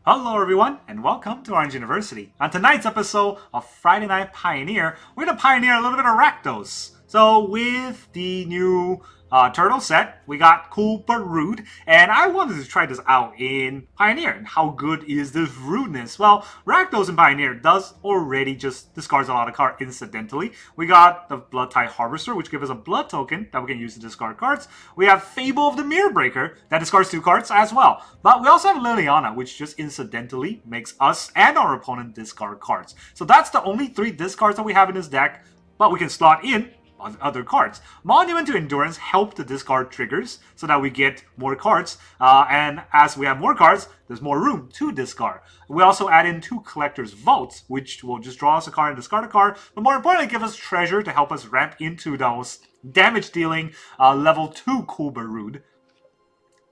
Hello everyone, and welcome to Orange University. On tonight's episode of Friday Night Pioneer, we're going to pioneer a little bit of Rakdos. So with the new turtle set, we got cool but rude, and I wanted to try this out in Pioneer. And how good is this rudeness? Well, Rakdos in Pioneer does already just discards a lot of cards incidentally. We got the Bloodtithe Harvester, which gives us a blood token that we can use to discard cards. We have Fable of the Mirror Breaker that discards 2 cards as well. But we also have Liliana, which just incidentally makes us and our opponent discard cards. So that's the only 3 discards that we have in this deck, but we can slot in on other cards. Monument to Endurance help to discard triggers so that we get more cards, and as we have more cards, there's more room to discard. We also add in 2 Collector's Vaults, which will just draw us a card and discard a card, but more importantly, give us treasure to help us ramp into those damage-dealing level 2 Kuba-Rude.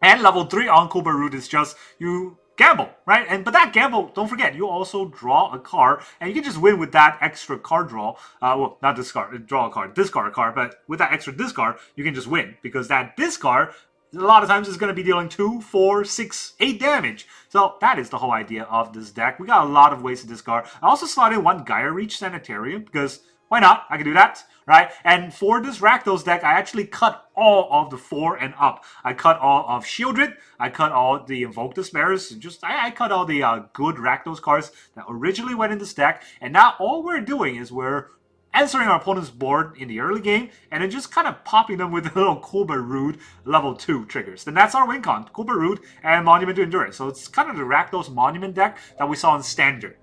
And level 3 on Kuba-Rude is just, you gamble, right? But that gamble, don't forget, you also draw a card, and you can just win with that extra card draw. Well, not discard, draw a card, discard a card, but with that extra discard, you can just win, because that discard, a lot of times, is going to be dealing 2, 4, 6, 8 damage. So that is the whole idea of this deck. We got a lot of ways to discard. I also slot in 1 Gaia Reach Sanitarium, because why not? I can do that, right? And for this Rakdos deck, I actually cut all of the 4 and up. I cut all of Shieldred, I cut all the Invoke Despairers, I cut all the good Rakdos cards that originally went in this deck, and now all we're doing is we're answering our opponent's board in the early game, and then just kind of popping them with a little Kuba-Rude level 2 triggers. Then that's our win con, Kuba-Rude and Monument to Endurance. So it's kind of the Rakdos Monument deck that we saw in Standard.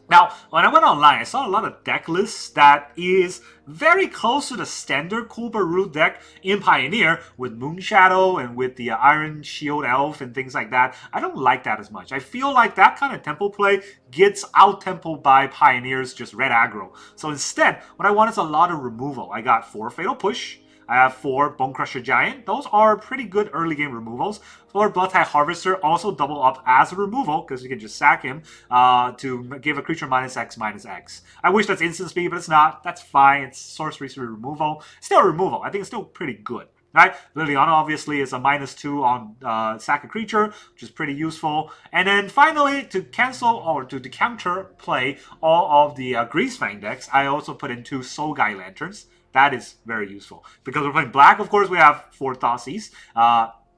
Now, when I went online, I saw a lot of deck lists that is very close to the standard Kuba-Rude deck in Pioneer with Moonshadow and with the Iron Shield Elf and things like that. I don't like that as much. I feel like that kind of tempo play gets out-tempoed by Pioneer's just red aggro. So instead, what I want is a lot of removal. I got 4 Fatal Push. I have 4 Bonecrusher Giant. Those are pretty good early game removals. 4 Bloodtithe Harvester also double up as a removal, because you can just sack him to give a creature -X/-X. I wish that's instant speed, but it's not. That's fine. It's sorcery removal. Still removal. I think it's still pretty good. Right? Liliana obviously is a -2 on sack a creature, which is pretty useful. And then finally, to cancel or to counter play all of the Greasefang decks, I also put in 2 Soul-Guy Lanterns. That is very useful. Because we're playing black, of course, we have 4 Thoughtseize.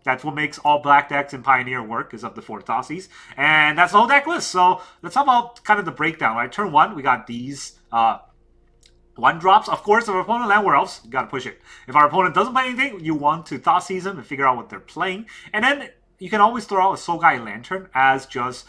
That's what makes all black decks in Pioneer work, is up to 4 Thoughtseize. And that's the whole deck list. So let's talk about kind of the breakdown, right? Turn 1, we got these 1-drops. Of course, if our opponent land where else, you gotta push it. If our opponent doesn't play anything, you want to Thoughtseize them and figure out what they're playing. And then you can always throw out a Soul-Guy Lantern as just,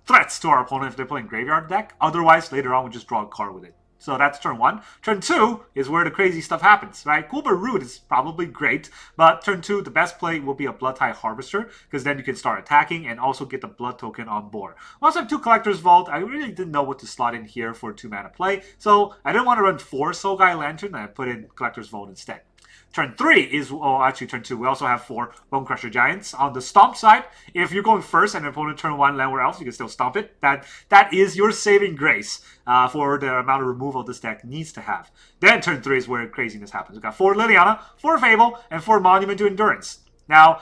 threats to our opponent if they're playing graveyard deck. Otherwise, later on, we just draw a card with it. So that's turn 1. Turn 2 is where the crazy stuff happens, right? Kuba-Rude is probably great, but turn 2, the best play will be a Bloodtithe Harvester, because then you can start attacking and also get the blood token on board. We also have 2 Collector's Vault. I really didn't know what to slot in here for 2 mana play, so I didn't want to run 4 Soul-Guy Lantern, and I put in Collector's Vault instead. Turn 3 is, actually turn 2, we also have 4 Bonecrusher Giants. On the Stomp side, if you're going first and your opponent turn 1 land where else, you can still Stomp it. That is your saving grace for the amount of removal this deck needs to have. Then turn 3 is where craziness happens. We've got 4 Liliana, 4 Fable, and 4 Monument to Endurance. Now,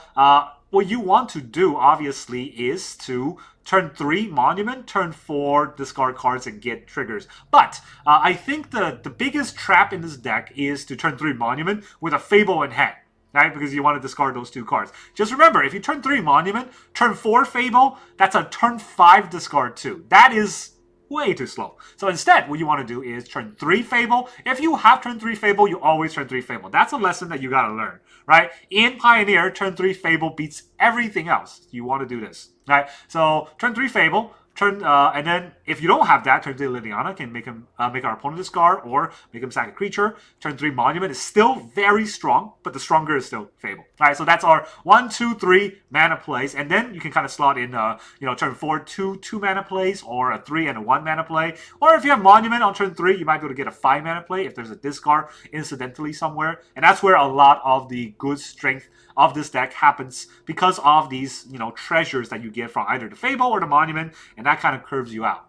what you want to do, obviously, is to turn 3 Monument, turn 4 discard cards and get triggers. But I think the biggest trap in this deck is to turn 3 Monument with a Fable in hand, right? Because you want to discard those 2 cards. Just remember, if you turn 3 Monument, turn 4 Fable, that's a turn 5 discard 2. That is way too slow. So instead, what you want to do is turn 3 Fable. If you have turn 3 Fable, you always turn 3 Fable. That's a lesson that you gotta learn, right? In Pioneer, turn 3 Fable beats everything else. You want to do this, right? So turn 3 Fable. And then if you don't have that, turn 3 Liliana can make our opponent discard or make him sack a creature. Turn 3 Monument is still very strong, but the stronger is still Fable. All right, so that's our 1, 2, 3 mana plays, and then you can kind of slot in, turn 4, 2 mana plays, or a 3 and a 1 mana play. Or if you have Monument on turn 3, you might be able to get a 5 mana play if there's a discard incidentally somewhere, and that's where a lot of the good strength of this deck happens because of these, treasures that you get from either the Fable or the Monument, and that kind of curves you out.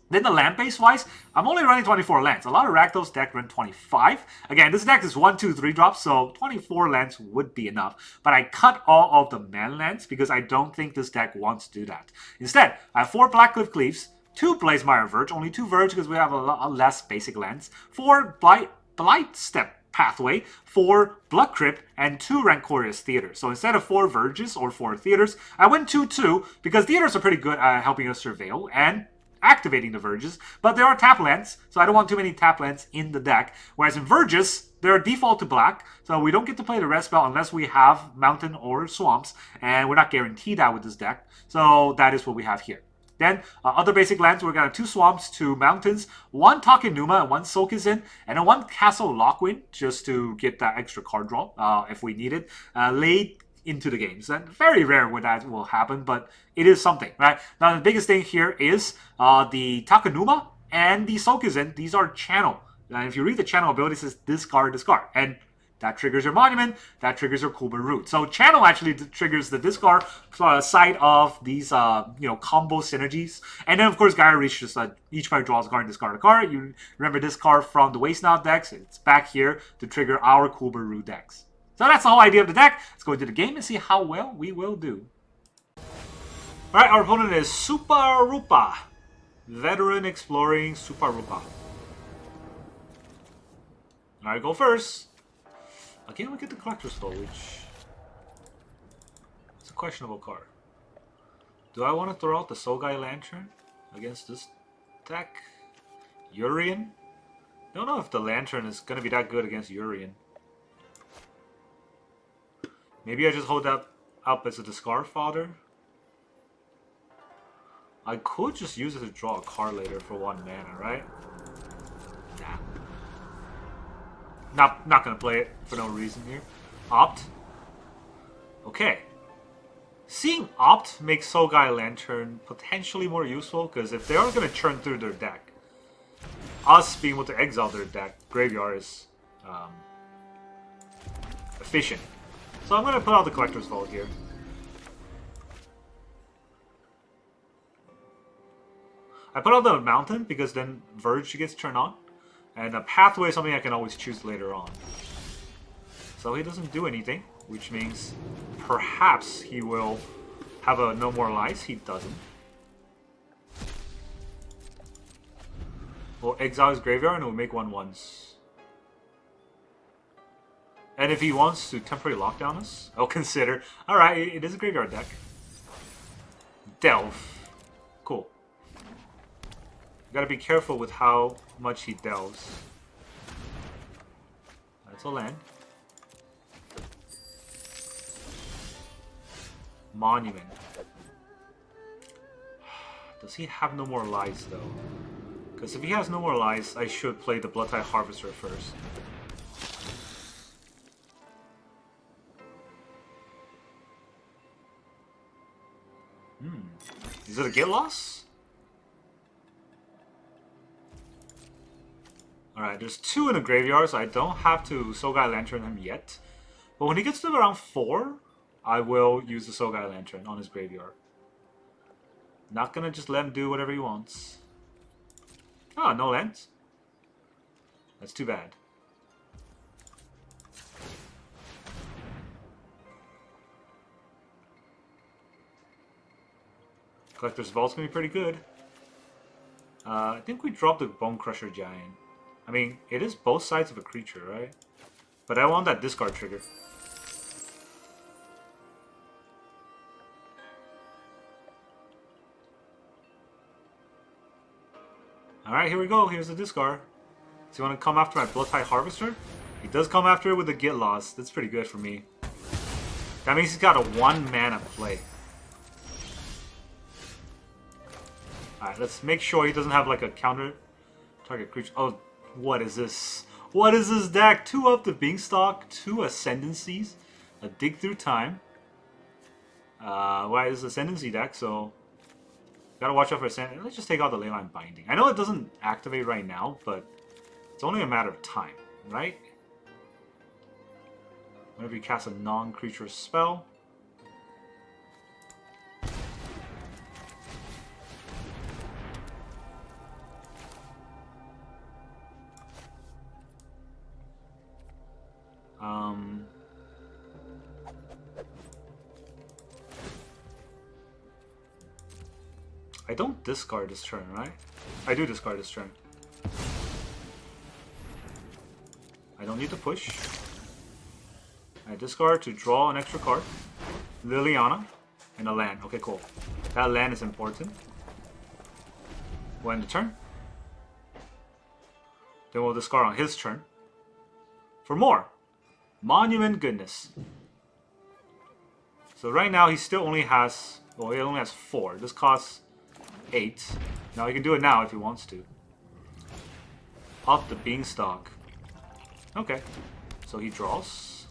Then the land base wise, I'm only running 24 lands. A lot of Rakdos deck run 25. Again, this deck is 1, 2, 3 drops, so 24 lands would be enough. But I cut all of the man lands because I don't think this deck wants to do that. Instead, I have 4 Blackcliff Cleaves, 2 Blazemire Verge, only 2 Verge because we have a lot less basic lands, 4 Blightstep Pathway, 4 Blood Crypt, and 2 Rancorious Theaters. So instead of 4 Verges or 4 Theaters, I went 2-2 because Theaters are pretty good at helping us surveil and activating the Verges, but there are tap lands, so I don't want too many tap lands in the deck. Whereas in Verges, they're default to black, so we don't get to play the red spell unless we have Mountain or Swamps, and we're not guaranteed that with this deck, so that is what we have here. Then, other basic lands, we're going to 2 Swamps, 2 Mountains, 1 Takenuma, and 1 Soakizin, and then 1 Castle Lockwind, just to get that extra card draw, if we need it, late into the games. And very rare when that will happen, but it is something, right? Now, the biggest thing here is the Takenuma and the Soakizin. These are channel. And if you read the channel ability, it says discard, discard. And that triggers your Monument, that triggers your Kuber Root. So channel actually triggers the discard side of these combo synergies. And then of course Gaia Reach, just each player draws a card and discard a card. You remember this card from the Waste Now decks. It's back here to trigger our Kuber Root decks. So that's the whole idea of the deck. Let's go into the game and see how well we will do. Alright, our opponent is Super Rupa. Veteran Exploring Super Rupa. Alright, go first. Again, we get the Collector's Stole, which is a questionable card. Do I want to throw out the Sogai Lantern against this deck? Urian? Don't know if the Lantern is going to be that good against Urian. Maybe I just hold that up as a discard fodder. I could just use it to draw a card later for 1 mana, right? Nah. Not gonna play it for no reason here. Opt. Okay. Seeing Opt makes Sogai Lantern potentially more useful, because if they are gonna churn through their deck, us being able to exile their deck, graveyard is efficient. So I'm going to put out the Collector's Vault here. I put out the Mountain because then Verge gets turned on. And a Pathway is something I can always choose later on. So he doesn't do anything, which means perhaps he will have a No More Lies. He doesn't. We'll exile his graveyard and we'll make 1/1s. And if he wants to temporarily lockdown us, I'll consider. Alright, it is a graveyard deck. Delve. Cool. Gotta be careful with how much he delves. That's a land. Monument. Does he have No More Lies though? Because if he has No More Lies, I should play the Bloodtithe Harvester first. Is it a get loss? Alright, there's 2 in the graveyard, so I don't have to Sogai Lantern him yet. But when he gets to around 4, I will use the Sogai Lantern on his graveyard. Not gonna just let him do whatever he wants. Oh, no lands. That's too bad. Collector's Vault's gonna be pretty good. I think we dropped the Bonecrusher Giant. I mean, it is both sides of a creature, right? But I want that discard trigger. Alright, here we go. Here's the discard. So you want to come after my Bloodtithe Harvester? He does come after it with a get lost. That's pretty good for me. That means he's got a 1 mana play. Alright, let's make sure he doesn't have like a counter target creature. Oh, what is this? What is this deck? 2 up the Beanstalk, 2 Ascendancies, a Dig Through Time. Why is Ascendancy deck, so gotta watch out for Ascendancy. Let's just take out the Leyline Binding. I know it doesn't activate right now, but it's only a matter of time, right? Whenever you cast a non-creature spell. I don't discard this turn, right? I do discard this turn. I don't need to push. I discard to draw an extra card. Liliana and a land. Okay, cool. That land is important. We'll end the turn. Then we'll discard on his turn. For more. Monument goodness. So right now he still only has... Well, he only has 4. This costs 8. Now he can do it now if he wants to. Up the beanstalk. Okay. So he draws.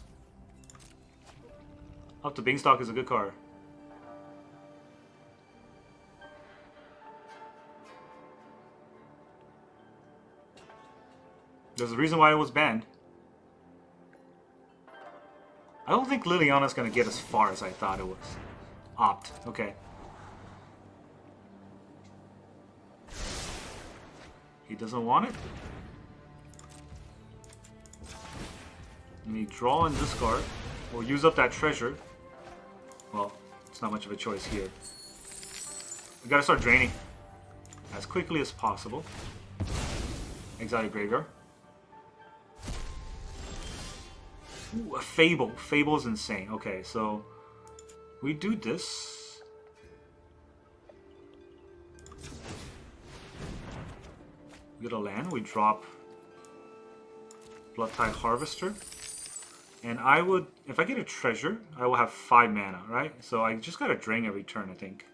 Up the beanstalk is a good card. There's a reason why it was banned. I don't think Liliana's gonna get as far as I thought it was. Opt. Okay. He doesn't want it. Let me draw and discard. We'll use up that treasure. Well, it's not much of a choice here. We gotta start draining as quickly as possible. Exile your graveyard. Ooh, a Fable. Fable's insane. Okay, so we do this. We get a land. We drop Bloodtithe Harvester. And I would, if I get a treasure, I will have 5 mana, right? So I just gotta drain every turn, I think.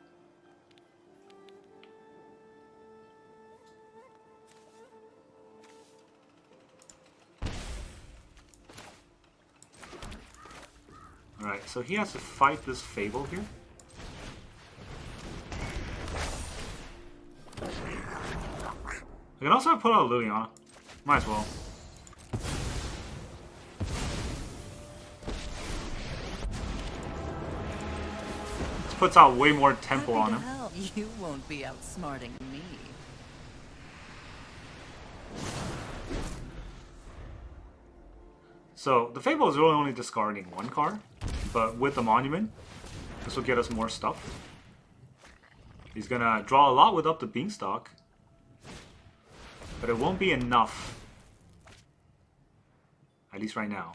Alright, so he has to fight this Fable here. I can also put out Liliana. Might as well. Puts out way more tempo on him. You won't be outsmarting me. So the Fable is really only discarding 1 card, but with the Monument, this will get us more stuff. He's gonna draw a lot with up the Beanstalk, but it won't be enough. At least right now.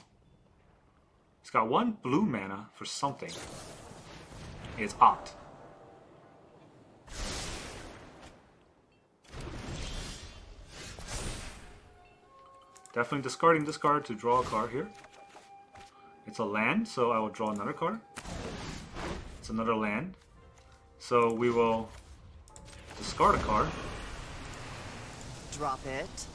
He's got 1 blue mana for something. It's Opt. Definitely discarding this card to draw a card here. It's a land, so I will draw another card. It's another land. So we will discard a card. Drop it.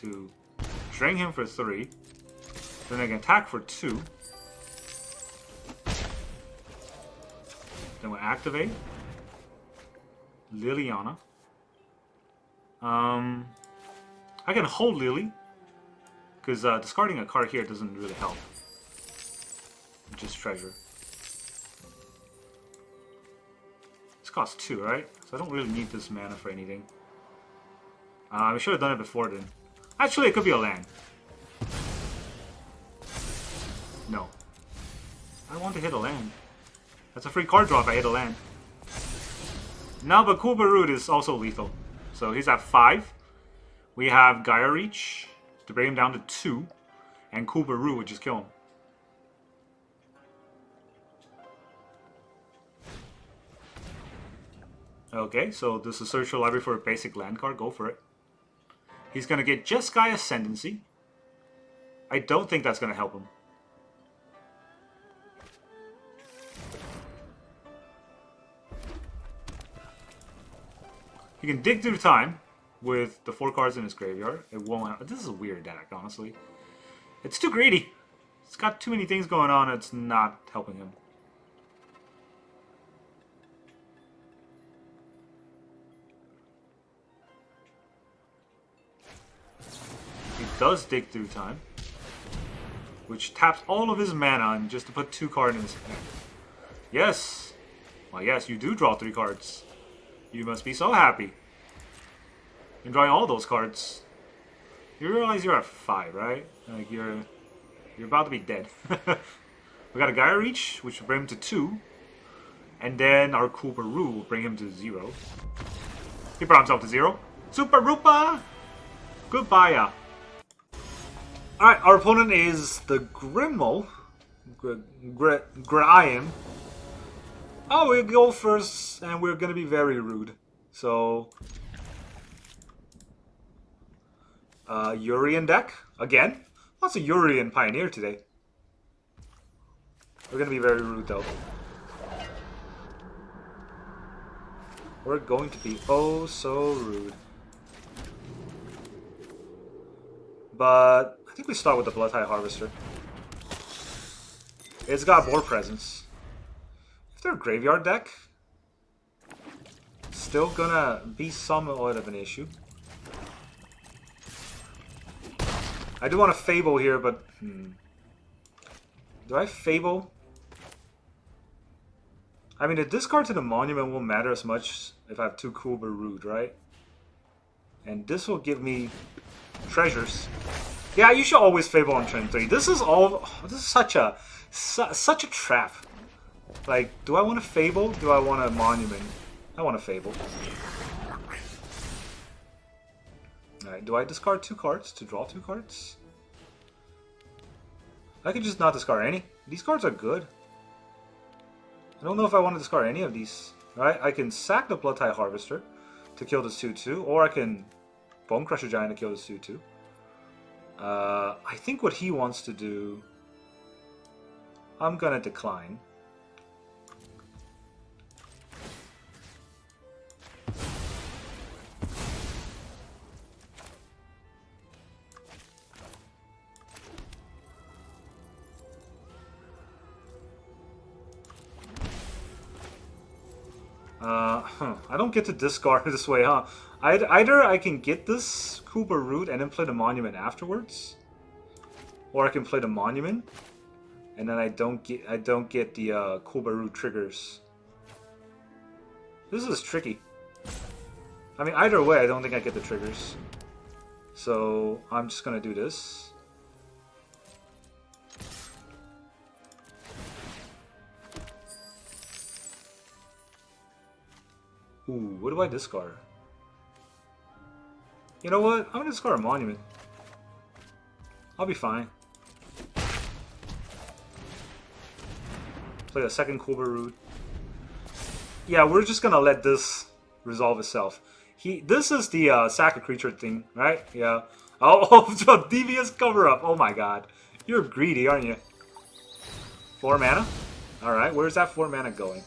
To drain him for 3. Then I can attack for 2. Then we'll activate Liliana. I can hold Lily, because discarding a card here doesn't really help. Just treasure. This costs 2, right? So I don't really need this mana for anything. I should have done it before then. Actually, it could be a land. No. I want to hit a land. That's a free card draw if I hit a land. Now, but Kubarud is also lethal. So he's at 5. We have Gaia Reach to bring him down to 2. And Kubarud would just kill him. Okay, so this is search your library for a basic land card. Go for it. He's going to get Jeskai Ascendancy. I don't think that's going to help him. He can dig through time with the 4 cards in his graveyard. It won't. This is a weird deck, honestly. It's too greedy. It's got too many things going on. It's not helping him. He does dig through time, which taps all of his mana and just to put 2 cards in his hand. Yes. Well, yes, you do draw 3 cards. You must be so happy. You're drawing all those cards. You realize you're at 5, right? Like you're about to be dead. We got a Gaia Reach, which will bring him to 2. And then our Kooparoo will bring him to 0. He brought himself to 0. Super Rupa! Goodbye. Alright, our opponent is the Grimo. Graham. Oh, we go first, and we're gonna be very rude. So, Urian deck again. Lots of Urian Pioneer today. We're gonna be very rude though. We're going to be oh so rude. But I think we start with the Bloodtithe Harvester. It's got board presence. If they're a graveyard deck, still gonna be somewhat of an issue. I do want to Fable here, but do I Fable? I mean, the discard to the Monument won't matter as much if I have 2 Kooparoo, right? And this will give me treasures. Yeah, you should always Fable on turn 3. This is such a trap. Like, do I want to Fable? Do I want a Monument? I want to Fable. Alright, do I discard 2 cards to draw 2 cards? I could just not discard any. These cards are good. I don't know if I want to discard any of these. Right? I can sack the Bloodtithe Harvester to kill this 2/2, or I can Bonecrusher Giant to kill this 2/2. I think what he wants to do, I'm gonna decline. I don't get to discard this way, huh? Either I can get this Kooparoo and then play the Monument afterwards, or I can play the Monument and then I don't get the Kooparoo triggers. This is tricky. I mean, either way, I don't think I get the triggers. So I'm just gonna do this. Ooh, what do I discard? You know what? I'm gonna discard a Monument. I'll be fine. Play a second Kooparoo. Yeah, we're just gonna let this resolve itself. This is the sack a creature thing, right? Yeah. Oh, devious cover up. Oh my god. You're greedy, aren't you? 4 mana? Alright, where's that 4 mana going?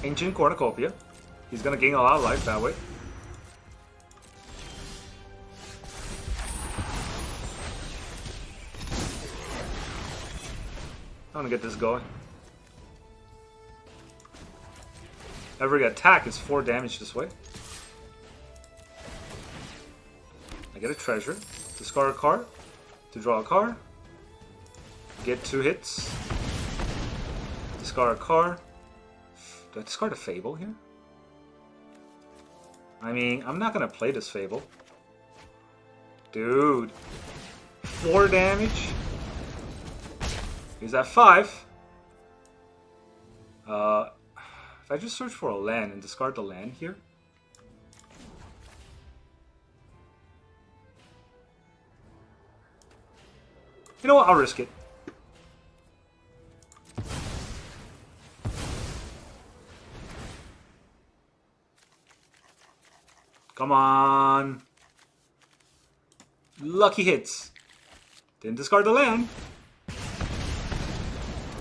Ancient Cornucopia. He's gonna gain a lot of life that way. I'm gonna get this going. Every attack is 4 damage this way. I get a treasure. Discard a card to draw a card. Get 2 hits. Discard a card. Do I discard a Fable here? I mean, I'm not gonna play this Fable. Dude. 4 damage? He's at 5. If I just search for a land and discard the land here. You know what? I'll risk it. Come on. Lucky hits. Didn't discard the land.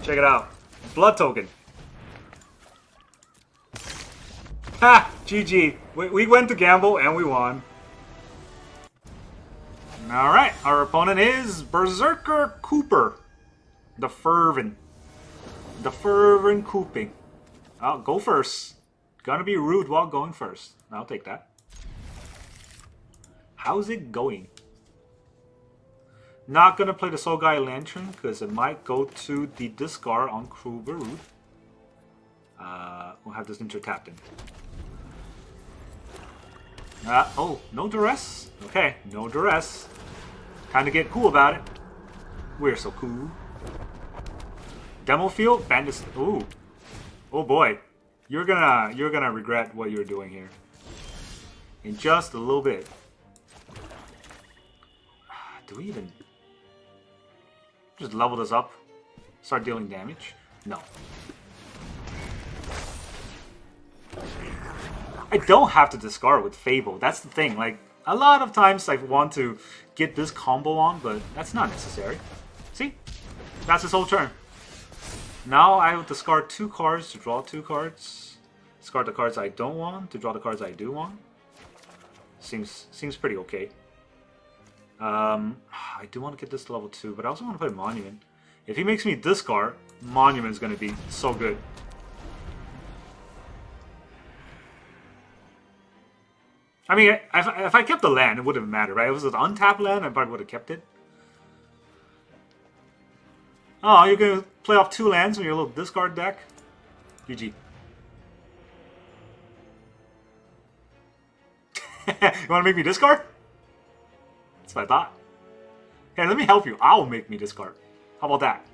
Check it out. Blood token. Ha! GG. We went to gamble and we won. Alright, our opponent is Berserker Cooper. The Fervent. The Fervent Cooping. I'll go first. Gonna be rude while going first. I'll take that. How's it going? Not gonna play the Soul Guy Lantern because it might go to the discard on Kooparoo. We'll have this Ninja tapped in. Oh, no duress? Okay, no duress. Time to get cool about it. We're so cool. Demo field? Bandits. Ooh. Oh boy. You're gonna regret what you're doing here. In just a little bit. Do we even just level this up? Start dealing damage? No. I don't have to discard with Fable. That's the thing. Like, a lot of times I want to get this combo on, but that's not necessary. See? That's his whole turn. Now I will discard 2 cards to draw 2 cards. Discard the cards I don't want to draw the cards I do want. Seems pretty okay. I do want to get this to level 2, but I also want to play Monument. If he makes me discard, Monument is going to be so good. I mean, if I kept the land, it wouldn't matter, right? If it was an untapped land, I probably would have kept it. Oh, you're going to play off 2 lands with your little discard deck? GG. You want to make me discard? That's what I thought. Hey, let me help you. I'll make me discard. How about that?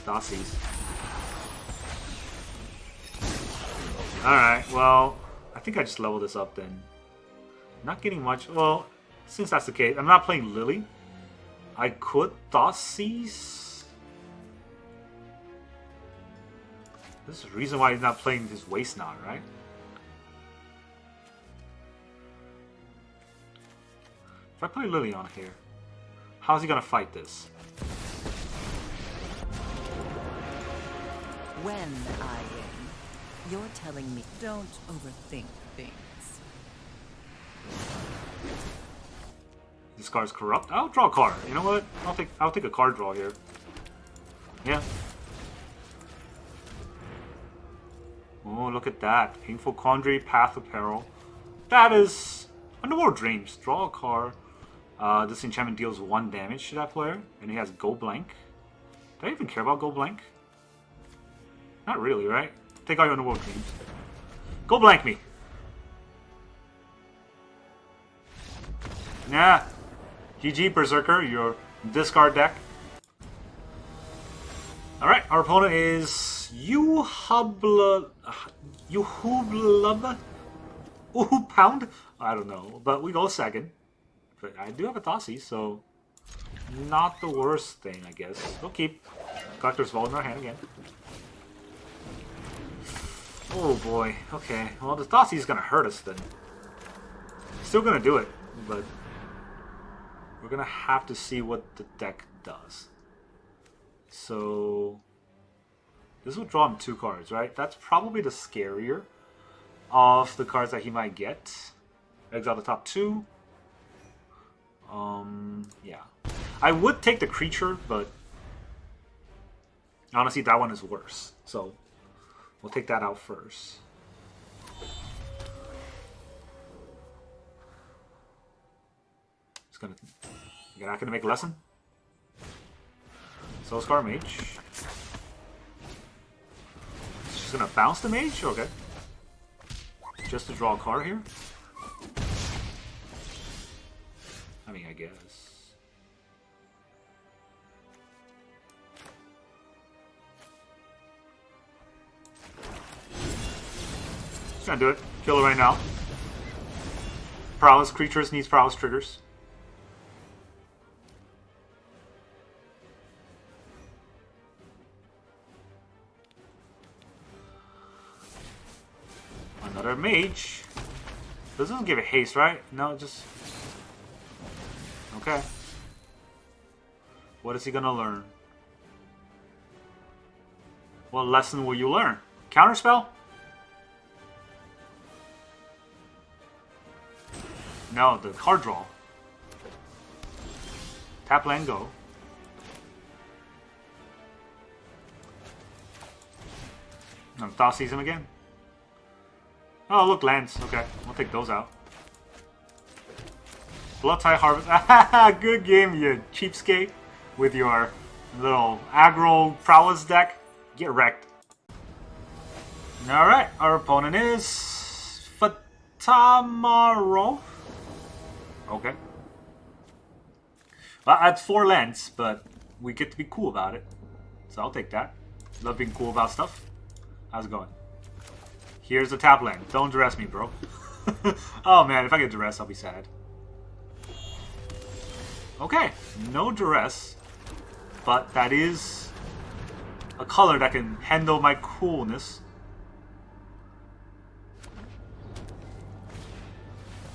Thoughtseize. Alright, well, I think I just leveled this up then. Not getting much. Well, since that's the case, I'm not playing Lily. I could Thoughtseize. This is the reason why he's not playing his Waste Knot, right? If I play Liliana here, how's he gonna fight this? When I win, you're telling me don't overthink things. This card's corrupt. I'll draw a card. You know what? I'll take a card draw here. Yeah. Oh, look at that. Painful Quandary, Path of Peril. That is Underworld Dreams. Draw a card. This enchantment deals 1 damage to that player, and he has Go Blank. Do I even care about Go Blank? Not really, right? Take out your Underworld Dreams. Go Blank me! Nah. GG, Berserker, your discard deck. Alright, our opponent is Yuhublub? Pound? I don't know, but we go second. But I do have a Thoughtseize, so not the worst thing, I guess. We'll keep Collector's Vault in our hand again. Oh boy, okay. Well, the Thoughtseize is going to hurt us then. Still going to do it, but we're going to have to see what the deck does. So this will draw him 2 cards, right? That's probably the scarier of the cards that he might get. Exile the top 2. Yeah. I would take the creature, but honestly, that one is worse. So we'll take that out first. It's gonna. You're not gonna make a lesson. So Scar Mage. She's gonna bounce the Mage? Okay. Just to draw a card here? I mean, I guess. Just gonna do it. Kill it right now. Prowess creatures needs prowess triggers. Another mage. This doesn't give it haste, right? No, just... Okay. What is he gonna learn? What lesson will you learn? Counterspell? No, the card draw. Tap land go. No, Thoughtseize him again. Oh, look, lands. Okay, we'll take those out. Bloodtithe Harvester. Good game, you cheapskate. With your little aggro prowess deck. Get wrecked. Alright, our opponent is Fatamaro. Okay. Well, that's 4 lands, but we get to be cool about it. So I'll take that. Love being cool about stuff. How's it going? Here's the tap land. Don't duress me, bro. Oh man, if I get duress, I'll be sad. Okay, no duress. But that is a color that can handle my coolness.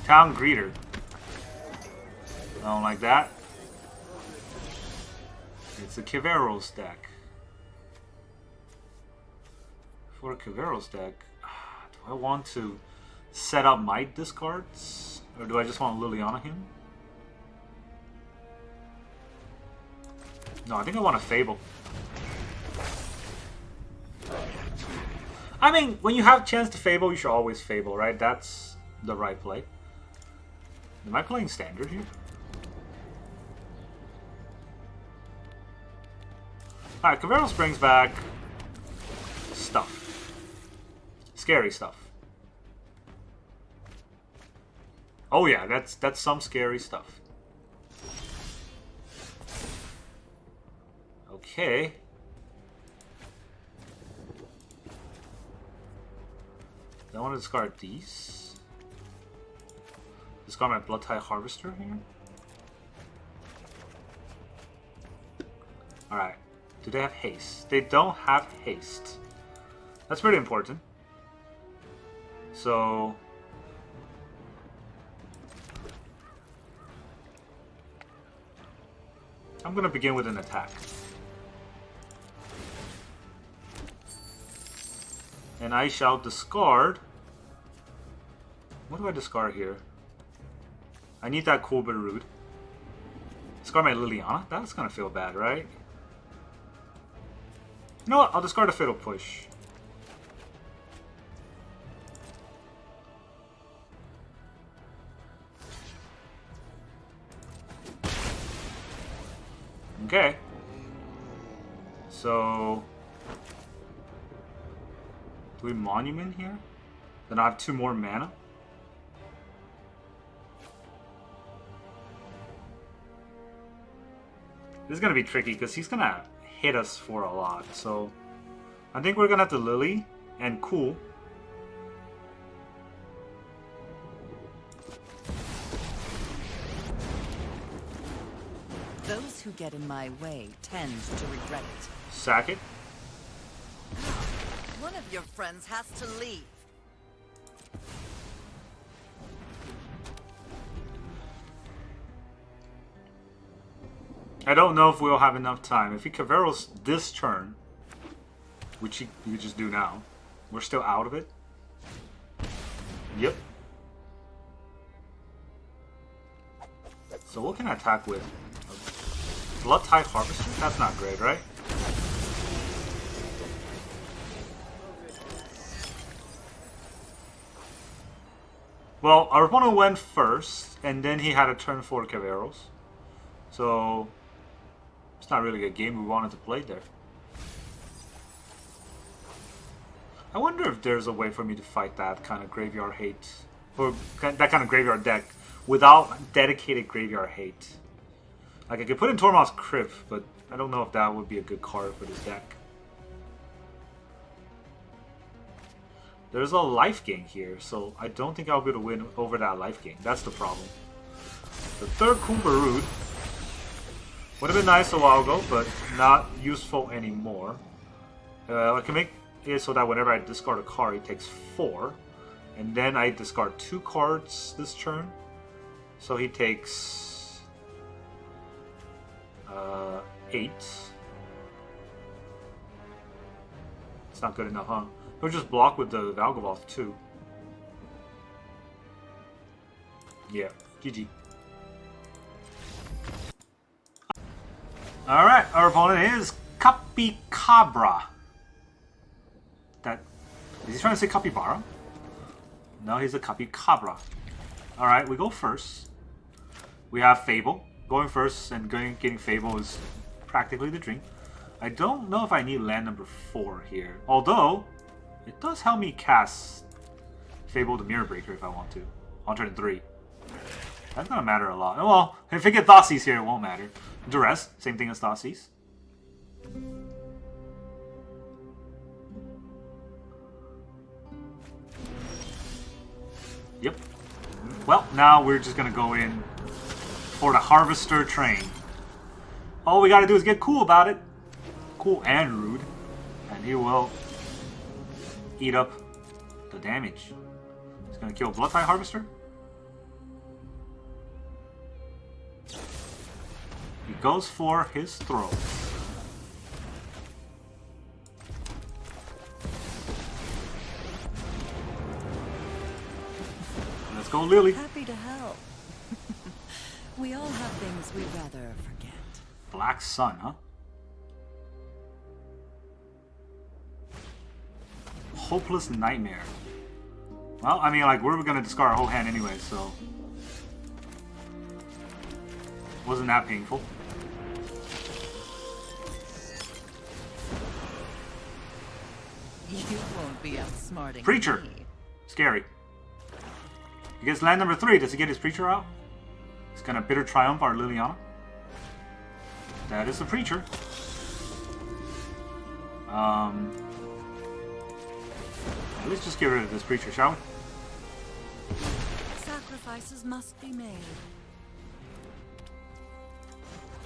Town Greeter. I don't like that. It's a Caveros deck. For a Caveros deck, do I want to set up my discards? Or do I just want to Liliana him? No, I think I want a Fable. I mean, when you have a chance to Fable, you should always Fable, right? That's the right play. Am I playing Standard here? Alright, Caveros brings back stuff. Scary stuff. Oh yeah, that's some scary stuff. Okay. I want to discard these. Discard my Bloodtithe Harvester here. Alright. Do they have haste? They don't have haste. That's pretty important. So... I'm going to begin with an attack. And I shall discard... What do I discard here? I need that cool but rude. Discard my Liliana? That's going to feel bad, right? You know what? I'll discard a Fatal Push. Okay. So... do we Monument here? Then I have 2 more mana? This is going to be tricky because he's going to hit us for a lot. So I think we're going to have to Lily and Cool. Those who get in my way tend to regret it. Sack it. One of your friends has to leave. I don't know if we'll have enough time. If he Caveros this turn, which he could just do now, we're still out of it. Yep. So what can I attack with? Bloodtithe Harvester? That's not great, right? Well, our opponent went first, and then he had a turn for Caveros. So, it's not really a game we wanted to play there. I wonder if there's a way for me to fight that kind of graveyard hate, or that kind of graveyard deck, without dedicated graveyard hate. Like, I could put in Tormod's Crypt, but I don't know if that would be a good card for this deck. There's a life gain here, so I don't think I'll be able to win over that life gain. That's the problem. The third Kumbarood would have been nice a while ago, but not useful anymore. I can make it so that whenever I discard a card, it takes 4. And then I discard 2 cards this turn. So he takes 8. It's not good enough, huh? He'll just block with the Valgavoth too. Yeah, GG. Alright, our opponent is Capicabra. Is he trying to say Capybara? No, he's a Capicabra. Alright, we go first. We have Fable. Going first and getting Fable is practically the dream. I don't know if I need land number 4 here. Although, It does help me cast Fable the Mirror Breaker if I want to. On turn 3. That's gonna matter a lot. Well, if I get Thoughtseize here, it won't matter. Duress, same thing as Thoughtseize. Yep. Well, now we're just gonna go in for the Harvester train. All we gotta do is get cool about it. Cool and rude. And he will eat up the damage. He's gonna kill Bloodtithe Harvester. He goes for his throw. Let's go, Lily. Happy to help. We all have things we'd rather forget. Black Sun, huh? Hopeless Nightmare. Well, I mean, like, we're gonna discard our whole hand anyway, so... Wasn't that painful. You won't be outsmarting Preacher! me. Scary. He gets land number 3. Does he get his Preacher out? He's gonna Bitter Triumph our Liliana. That is the Preacher. Let's just get rid of this Preacher, shall we? Sacrifices must be made.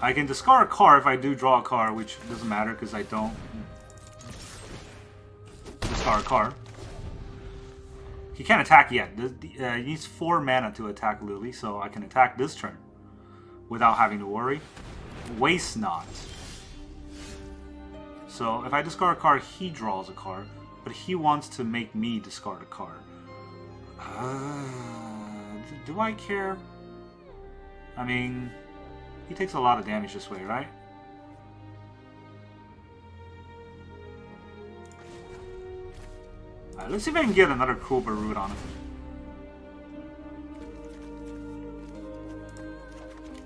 I can discard a card if I do draw a card, which doesn't matter because I don't discard a card. He can't attack yet. He needs 4 mana to attack Lily, so I can attack this turn without having to worry. Waste not. So if I discard a card, he draws a card, but he wants to make me discard a card. Do I care? I mean, he takes a lot of damage this way, right? Alright, let's see if I can get another Cobra Root on him.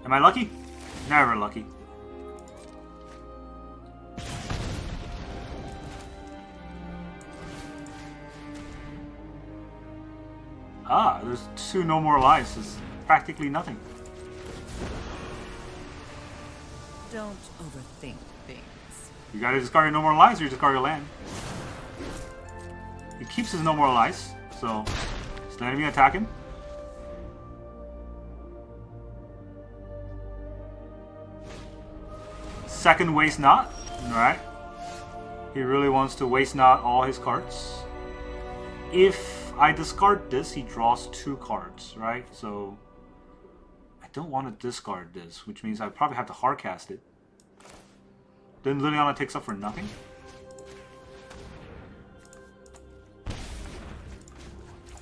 Am I lucky? Never lucky. Ah, there's 2 no more lives. It's practically nothing. Don't overthink things. You gotta discard your no more lives or you discard your land. He keeps his no more lives, so just letting me attack him. Second waste not. Alright. He really wants to waste not all his cards. If I discard this, he draws 2 cards, right? So I don't want to discard this, which means I probably have to hardcast it. Then Liliana takes up for nothing.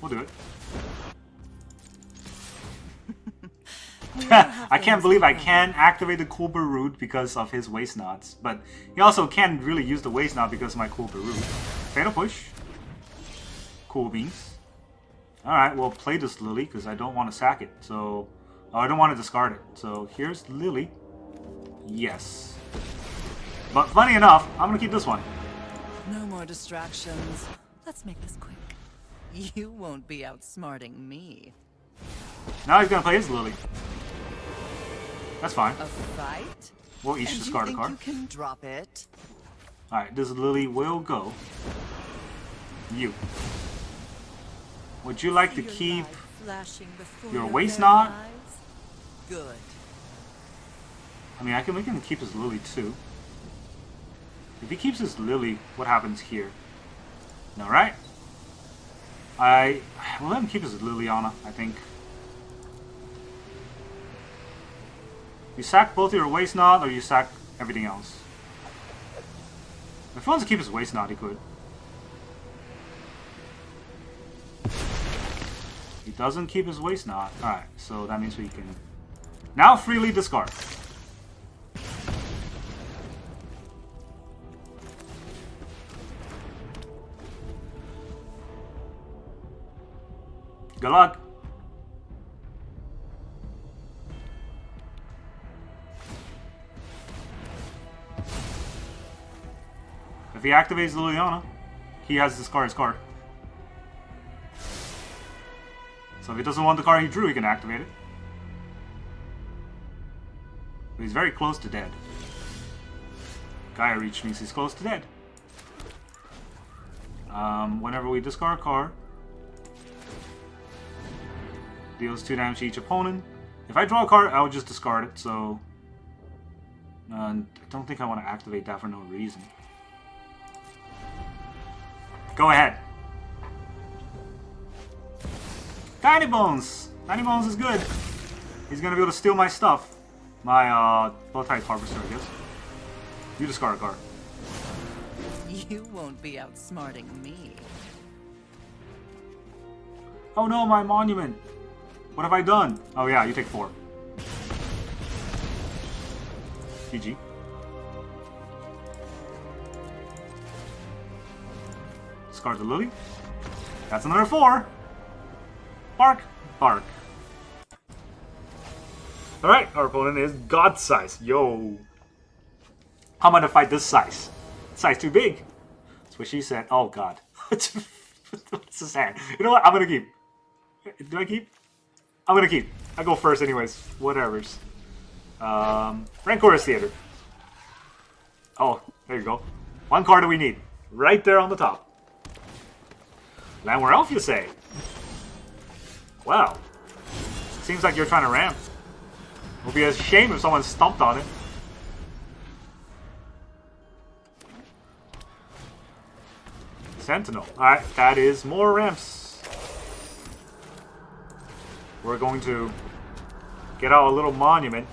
We'll do it. I can't believe I can activate the Cobra Root because of his Waste Knots, but he also can't really use the Waste Knot because of my Cobra Root. Fatal Push. Cool beans. Alright, well, play this Lily because I don't want to sack it, so... I don't want to discard it. So here's Lily. Yes. But funny enough, I'm going to keep this one. No more distractions. Let's make this quick. You won't be outsmarting me. Now he's going to play his Lily. That's fine. A fight? We'll each And discard a you card. think you can drop it? Alright, this Lily will go. You. Would you like to keep your Waste Knot? Good. I mean, we can keep his Lily too. If he keeps his Lily, what happens here? Alright. We'll let him keep his Liliana, I think. You sack both your Waste Knot, or you sack everything else? If he wants to keep his Waste Knot, he could. He doesn't keep his Waste Knot. Alright, so that means we can now freely discard. Good luck. If he activates Liliana, he has to discard his card. So if he doesn't want the card he drew, he can activate it. But he's very close to dead. Gaia Reach means he's close to dead. Whenever we discard a card, deals 2 damage to each opponent. If I draw a card, I would just discard it, so... I don't think I want to activate that for no reason. Go ahead. Tiny Bones! Tiny Bones is good. He's gonna be able to steal my stuff. My, Bloodtithe Harvester, I guess. You discard a card. You won't be outsmarting me. Oh no, my monument! What have I done? Oh yeah, you take 4. GG. Discard the Lily. That's another 4. Bark, bark. Alright, our opponent is Thoughtseize. Yo. How am I gonna fight this size? Size too big. That's what she said. Oh god. What's this hand? You know what? I'm gonna keep. Do I keep? I'm gonna keep. I go first anyways. Whatever's. Rancorous Theater. Oh, there you go. 1 card that we need. Right there on the top. Landware Elf, you say? Wow. Seems like you're trying to ramp. It would be a shame if someone stomped on it. Sentinel. Alright, that is more ramps. We're going to get out a little monument.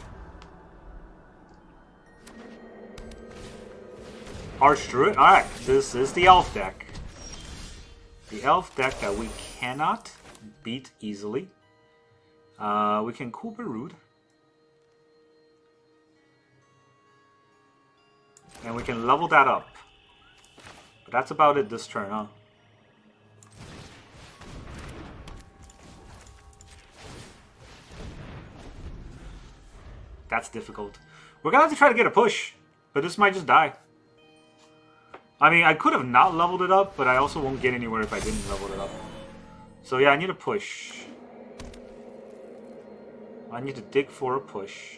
Archdruid. Alright, this is the elf deck. The elf deck that we cannot beat easily. We can Kuberud. And we can level that up. But that's about it this turn, huh? That's difficult. We're gonna have to try to get a push, but this might just die. I mean, I could have not leveled it up, but I also won't get anywhere if I didn't level it up. So yeah, I need a push. I need to dig for a push.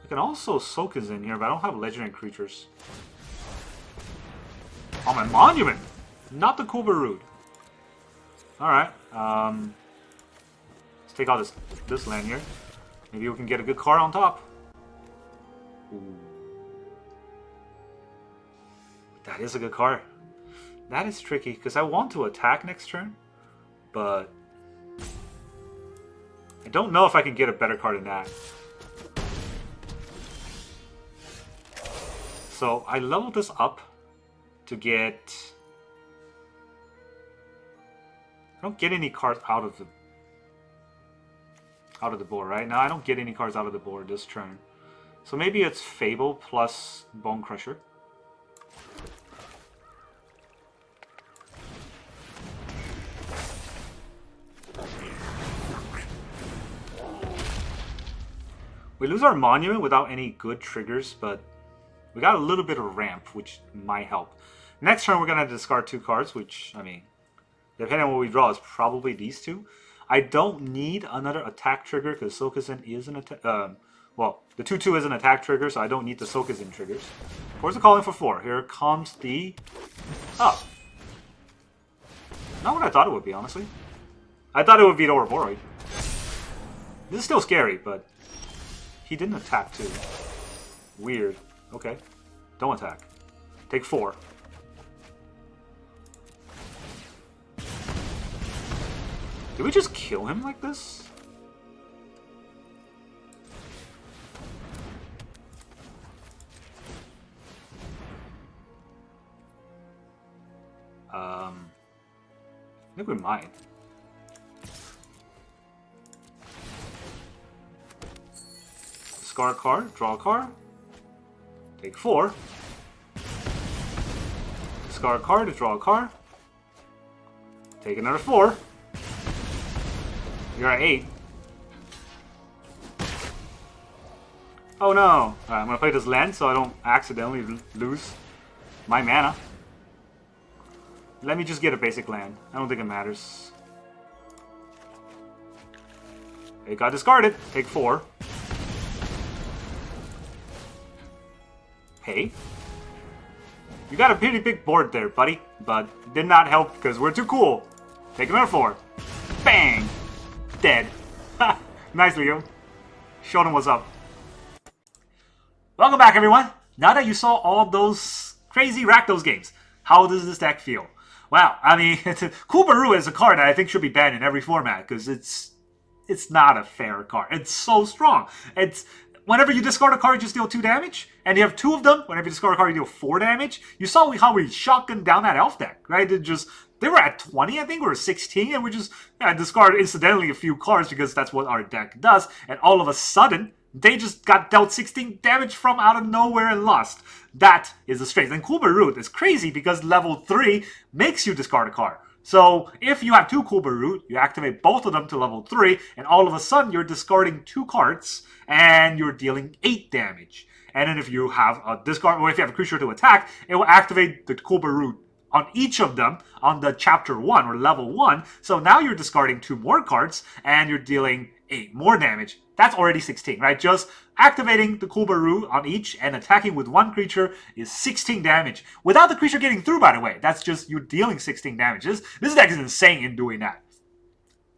I can also Sokas in here, but I don't have legendary creatures. Oh, my monument! Not the Kuberud. Alright, let's take out this land here. Maybe we can get a good card on top. Ooh. That is a good card. That is tricky, because I want to attack next turn, but I don't know if I can get a better card than that. So I leveled this up to get... I don't get any cards out of the board, right? Now I don't get any cards out of the board this turn. So maybe it's Fable plus Bonecrusher. We lose our monument without any good triggers, but we got a little bit of ramp, which might help. Next turn, we're going to discard 2 cards, which, I mean, depending on what we draw, is probably these 2. I don't need another attack trigger, because Sokazen is an attack... well, the 2/2 is an attack trigger, so I don't need the Sokazen triggers. Of course, we're calling for 4. Here comes the... Oh. Not what I thought it would be, honestly. I thought it would be the Ouroboros. This is still scary, but... He didn't attack, too. Weird. Okay. Don't attack. Take 4. Did we just kill him like this? I think we might. Discard a card, draw a card. Take 4. Discard a card to draw a card. Take another 4. You're at 8. Oh no! Alright, I'm gonna play this land so I don't accidentally lose my mana. Let me just get a basic land. I don't think it matters. It got discarded. Take 4. Hey. You got a pretty big board there, buddy. But did not help because we're too cool. Take another 4. Bang! Dead. Nice, Leo. Show them what's up. Welcome back, everyone. Now that you saw all those crazy Rakdos games, how does this deck feel? Wow, I mean, Kubaru is a card that I think should be banned in every format because it's not a fair card. It's so strong. It's whenever you discard a card, you deal 2 damage, and you have 2 of them. Whenever you discard a card, you deal 4 damage. You saw how we shotgunned down that elf deck, right? They were at 20, I think, or 16, and we just discarded incidentally a few cards because that's what our deck does. And all of a sudden, they just got dealt 16 damage from out of nowhere and lost. That is the strength. And Kubaru is crazy because level 3 makes you discard a card. So if you have 2 Kubaru, you activate both of them to level 3, and all of a sudden you're discarding 2 cards, and you're dealing 8 damage. And then if you have a discard, or if you have a creature to attack, it will activate the Kubaru on each of them on the chapter 1 or level 1. So now you're discarding 2 more cards, and you're dealing 8 more damage. That's already 16, right? Just activating the Kubaru on each and attacking with 1 creature is 16 damage. Without the creature getting through, by the way. That's just you dealing 16 damage. This deck is insane in doing that.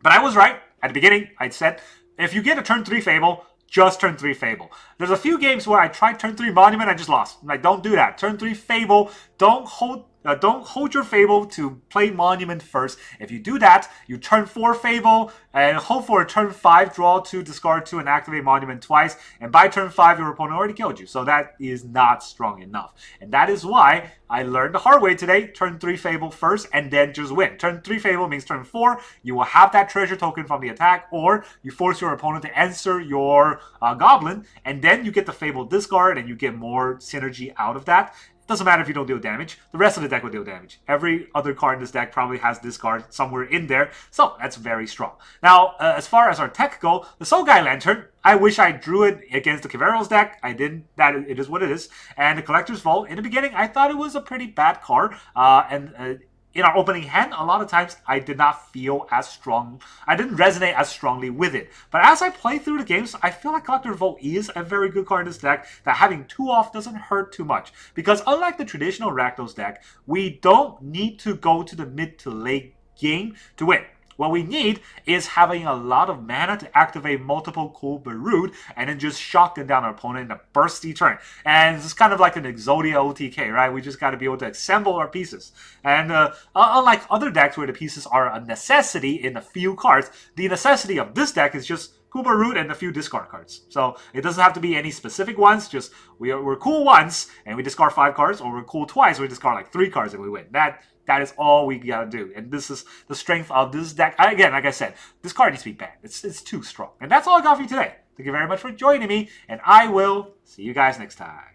But I was right. At the beginning, I said, if you get a turn 3 Fable, just turn 3 Fable. There's a few games where I tried turn 3 Monument, I just lost. I'm like, don't do that. Turn 3 Fable, don't hold your Fable to play Monument first. If you do that, you turn 4 Fable and hope for a turn 5 draw to discard 2 and activate Monument twice. And by turn 5, your opponent already killed you. So that is not strong enough. And that is why I learned the hard way today. Turn 3 Fable first and then just win. Turn 3 Fable means turn 4, you will have that treasure token from the attack, or you force your opponent to answer your Goblin, and then you get the Fable discard and you get more synergy out of that. Doesn't matter if you don't deal damage. The rest of the deck will deal damage. Every other card in this deck probably has discard somewhere in there. So that's very strong. Now, as far as our tech go, the Soul Guy Lantern, I wish I drew it against the Caveros deck. I didn't. It is what it is. And the Collector's Vault, in the beginning, I thought it was a pretty bad card. In our opening hand, a lot of times I did not feel as strong. I didn't resonate as strongly with it. But as I play through the games, I feel like Collector's Vault is a very good card in this deck, that having 2 off doesn't hurt too much. Because unlike the traditional Rakdos deck, we don't need to go to the mid to late game to win. What we need is having a lot of mana to activate multiple Kubaru and then just shotgun down our opponent in a bursty turn. And it's kind of like an Exodia OTK, right? We just got to be able to assemble our pieces. And unlike other decks where the pieces are a necessity in a few cards, the necessity of this deck is just Kubaru and a few discard cards. So it doesn't have to be any specific ones, just we're cool once and we discard 5 cards, or we're cool twice, we discard like 3 cards and we win. That is all we gotta do. And this is the strength of this deck. Again, like I said, this card needs to be banned. It's too strong. And that's all I got for you today. Thank you very much for joining me, and I will see you guys next time.